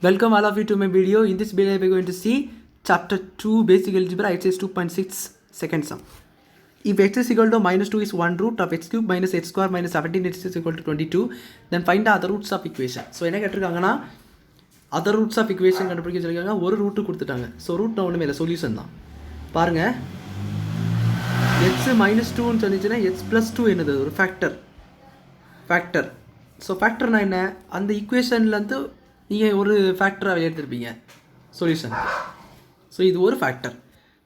Welcome all of you to my video. In this video we are going to see chapter 2 basic algebra exercise 2.6 second sum. If x is equal to minus 2 is 1 root of x cube minus x square minus 17x is equal to 22, then find the other roots of equation. So என்ன கேட்டிருக்காங்கன்னா other roots of equation கண்டுபிடிக்க சொல்லிருக்காங்க. ஒரு root கொடுத்துட்டாங்க. So root ஒன்றுமே இல்லை, solution தான். பாருங்க, x minus 2 ன்னு சொன்னிச்சுன்னா x plus 2 என்னது, ஒரு ஃபேக்டர். ஸோ ஃபேக்டர்னா என்ன, அந்த ஈக்குவேஷன்லேருந்து நீங்கள் ஒரு ஃபேக்டராக எடுத்துருப்பீங்க சொல்யூஷன். ஸோ இது ஒரு ஃபேக்டர்.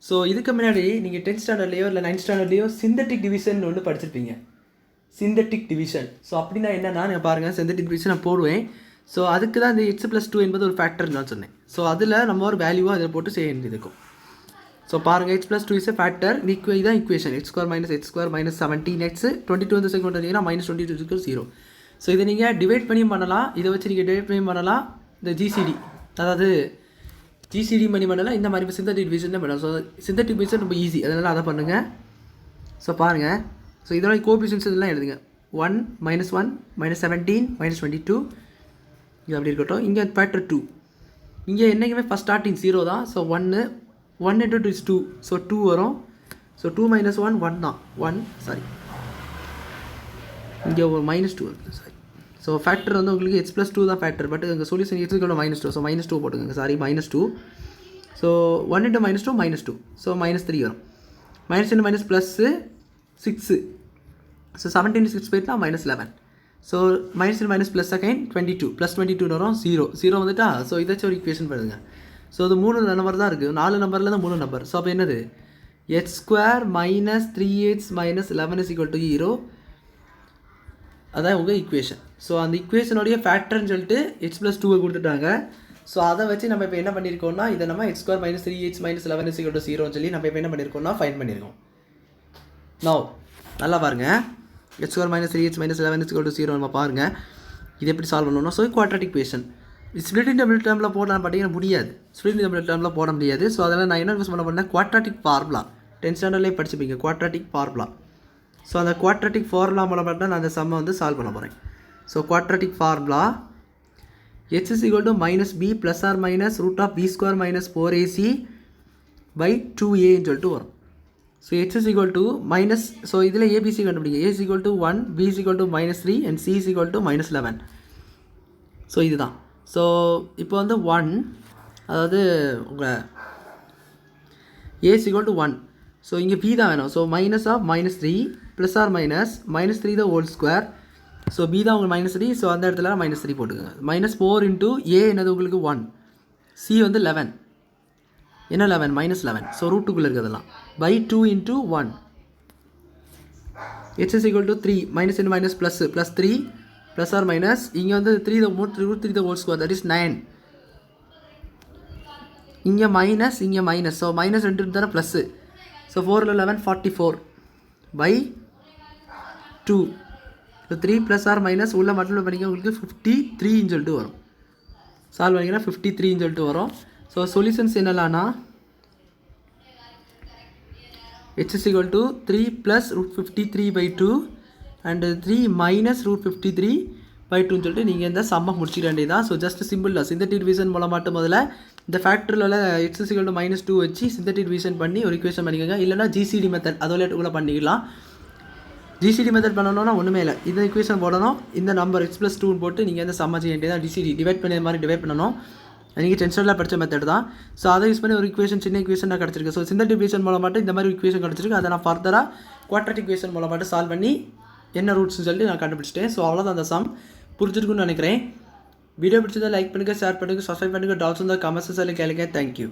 ஸோ இதுக்கு முன்னாடி நீங்கள் 10th ஸ்டாண்டர்ட்லேயோ இல்லை 9th ஸ்டாண்டர்ட்லேயோ சிந்தட்டிக் டிவிஷன் ஒன்று படிச்சிருப்பீங்க. Synthetic division. ஸோ அப்படின்னா என்னென்னா, நீங்கள் பாருங்கள், சிந்தட்டிக் டிவிஷன் நான் போடுவேன். ஸோ அதுக்கு தான் இந்த x plus 2 என்பது ஒரு ஃபேக்டர்னு நான் சொன்னேன். ஸோ அதில் நம்ம ஒரு வேல்யூவாக அதில் போட்டு செய்ய வேண்டியது இருக்கும். ஸோ பாருங்கள், x plus 2 is a factor. இதுதான் equation. x square minus 17x 22 வந்து செகண்ட் வந்தீங்கன்னா minus 22 0. ஸோ இதை நீங்கள் டிவைட் பண்ணியும் பண்ணலாம். இதை வச்சு நீங்கள் டிவைட் பண்ணியும் பண்ணலாம். இந்த ஜிசிடி, அதாவது ஜிசிடி பண்ணலாம். இந்த மாதிரி சிந்தட்டிக் டிவிஷன் பண்ணலாம். ஸோ சிந்தட்டிக் டிவிஷன் ரொம்ப ஈஸி, அதனால் அதை பண்ணுங்கள். ஸோ பாருங்கள், ஸோ இதோட கோஎஃபிஷியன்ட்ஸ் இதெல்லாம் எழுதுங்க. 1 minus 1 minus 17 minus 22 இது அப்படி இருக்கட்டும். இங்கே ஃபேக்டர் 2, இங்கே என்றைக்குமே ஃபஸ்ட் ஸ்டார்டிங் 0 தான். So 1 into 2 is 2. ஸோ 2 வரும். ஸோ 2 minus 1 1 தான். 1 சாரி, இங்கே ஒரு -2 இருக்குது, சாரி. ஸோ ஃபேக்டர் வந்து உங்களுக்கு x plus 2 தான் ஃபேக்டர். பட் இங்கே சொல்யூஷன் x = -2. ஸோ -2 போட்டுக்கோங்க, சாரி -2. So 1 into -2 -2. ஸோ -3 வரும். -2 +6. ஸோ 17 6 போயிட்டுனா -11. ஸோ -+ ப்ளஸ் அகைன் 22 +22 வரும். 0 வந்துட்டா. ஸோ இதாச்சும் ஒரு ஈக்குவேஷன் பண்ணுங்க. ஸோ அது 3 நம்பர் தான் இருக்குது. 4 நம்பரில் தான் 3 நம்பர். ஸோ அப்போ என்னது, x² - 3x - 11 is equal to 0. அதான் உங்கள் ஈக்குவேஷன். ஸோ அந்த ஈக்குவேஷனுடைய ஃபேக்டர்னு சொல்லிட்டு x plus 2 கொடுத்துட்டாங்க. ஸோ அதை வச்சு நம்ம இப்போ என்ன பண்ணியிருக்கோம்னா, இதை நம்ம x² - 3x - 11 is equal to 0 சொல்லி நம்ம இப்போ என்ன பண்ணியிருக்கோம்னா ஃபைண்ட் பண்ணியிருக்கோம். நோ நல்லா பாருங்கள், x² - 3x - 11 is equal to 0 நம்ம பாருங்கள். இது எப்படி சால்வ் பண்ணணும்னா, ஸோ குவாட்ராட்டிக் ஈக்குவேஷன் ஸ்ப்ளிட் இன் டபுள் டேர்மில் போடலாம். பார்த்தீங்கன்னா முடியாது, ஸ்ப்ளிட் இன் டபுள் டேர்மில் போட முடியாது. ஸோ அதனால் நான் என்ன யூஸ் பண்ணேன், குவாட்ராட்டிக் ஃபார்முலா 10th ஸ்டாண்டர்ட்லேயே படிச்சுப்பீங்க, குவாட்ராட்டிக் ஃபார்முலா. ஸோ அந்த குவாட்ராட்டிக் ஃபார்முலா மூலம் தான் நான் அந்த சம்மை வந்து சால்வ் பண்ண போகிறேன். So quadratic formula h is equal to -b plus or minus root of b square minus 4ac by 2a ன்னு சொல்லிட்டு வரும். So h is equal to minus, so இதில் abc கண்டுபிடிங்க. a is equal to 1, b is equal to -3 and c is equal to -11. So இதுதான். So இப்போ வந்து 1, அதாவது உங்கள் a is equal to 1. So இங்கே b தான் வேணும். So -3 plus or -3 the whole square. So b தான் உங்களுக்கு -3. ஸோ அந்த இடத்துல -3 போட்டுக்கோங்க. -4 into a என்னது உங்களுக்கு 1, c வந்து 11, என்ன 11 -11. ஸோ ரூட்டுக்குள்ளே இருக்கிறதெல்லாம் by 2 into 1. h is equal to 3 minus into minus plus +3 plus or minus, இங்கே வந்து 3 the whole square, that is 9. இங்கே மைனஸ், இங்கே மைனஸ். ஸோ -2 தானே plus. So 4 × 11 44 by 2. So 3 + or minus உள்ள மட்டும் பண்ணிக்க, உங்களுக்கு 53ன்னு சொல்லிட்டு வரும். சால்வ் பண்ணிங்கன்னா 53ன்னு சொல்லிட்டு வரும். ஸோ சொல்யூஷன்ஸ் என்னலான்னா, h is equal to 3 + √53/2 and 3 - √53/2ன்னு சொல்லிட்டு நீங்கள் இந்த சம்மை முடிச்சிட வேண்டியதான். ஸோ ஜஸ்ட் சிம்பிள் தான். சிந்தட்டிக் டிவிஷன் மூலம் மட்டும் முதல்ல இந்த ஃபேக்டரில் x is equal to -2 வச்சு சிந்தட்டிக் டிவிஷன் பண்ணி ஒரு ஈக்குவேஷன் பண்ணிக்கோங்க. இல்லைனா ஜிசிடி மெத்தட் அதோட கூட பண்ணிக்கலாம். ஜிசிடி மெத்தட் பண்ணணும்னா ஒன்றுமே இல்லை, இந்த ஈக்குவேஷன் போடணும், இந்த நம்பர் x plus 2 போட்டு நீங்கள் இந்த சம்மை செய்ய வேண்டியதான். ஜிசிடி டிவைட் பண்ணி மாதிரி டிவைட் பண்ணணும். நீங்கள் 10th ஸ்டாண்டர்டில் படித்த மெத்தட் தான். ஸோ அதை யூஸ் பண்ணி ஒரு ஈக்குவேஷன், சின்ன ஈக்குவேஷன் நான் கிடச்சிருக்கு. ஸோ சிந்தட்டிக் டிவிஷன் மூலம் மட்டும் இந்த மாதிரி ஈக்குவேஷன் கிடச்சிருக்கு. அதை நான் ஃபர்தராக குவாட்ராட்டிக் ஈக்குவேஷன் மூலம் மட்டும் சால்வ் பண்ணி என்ன ரூட்ஸ்னு சொல்லிட்டு நான் கண்டுபிடிச்சிட்டேன். ஸோ அவ்வளோதான் அந்த சம். புரிஞ்சிருக்குன்னு நினைக்கிறேன். வீடியோ பிடிச்சதை லைக் பண்ணுங்கள், ஷேர் பண்ணுங்கள், சப்ஸ்கிரைப் பண்ணுங்கள். டவுட்ஸ் இருந்தால் கமெண்ட்ஸ் கேளுங்க. தேங்க்யூ.